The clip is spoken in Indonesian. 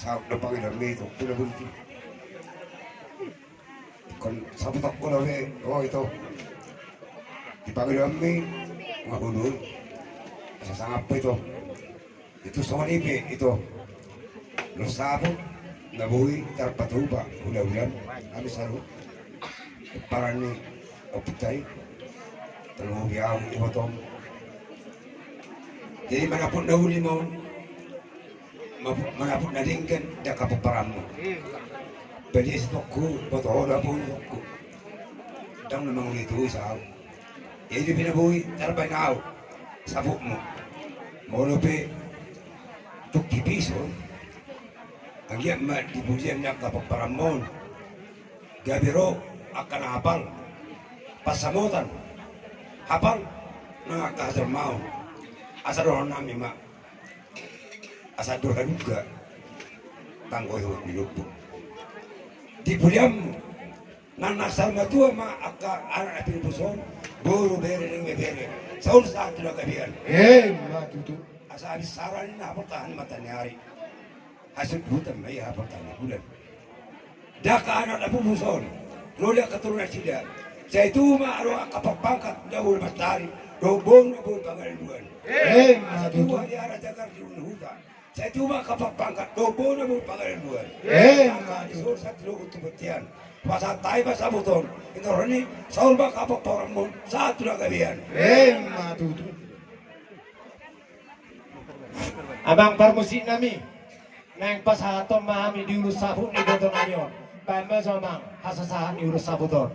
sa napangin ito, pinabunti. Kon sabutak ko na ito. Ipangin mga hulun. Sasangap po ito. Ito sa manipi, ito. Lusabot, nabuhi, tarpatuba, hula-hulan. Kami sa ro. Parang ni opitay. Talugi ang iwatong. Jadi manapun dahuli mo, manapun na linggan, da kapaparam mo. Pwede sa ko, bato na po ko. Dang namang ulito sa ako. Jadi pinabuhi, tarbay na ako. Sabuk mo. Maulo pe, tukki piso. Ang yan ma, dibudian niya kapaparam mo. Gabiro, akan hapal. Pasamutan. Hapal, nakakasar mau. Asal orang nami mak, asal doa juga, tangguh hidup. Di buliam, nana salma tua mak akak anak api buson, buru bere dengan bere, saul saat tidak kebian. Mak tutu. Asal habis saran ini apa tahan mata nyari, hasil buta mai apa tahan bulan. Dah ke anak api buson, roda keturunan tidak. Saya itu mak roh kapal pangkat dahulu mastari. Dobong na po pangaluan. Sa tuwa di ara jagar di unuhuta. Sa tuwa kapag pangkat, dobong na po pangaluan. Isor sa tilugot tubatian. Pasa tayo ba sa buton? Ito rin, saul ba kapag paramon sa ato na gabihan? Matuto. Abang parmusin nami. Nang pasahaton mahami di ulus sabut ni boton anyon. Pembe somang hasasahan di ulus sabuton.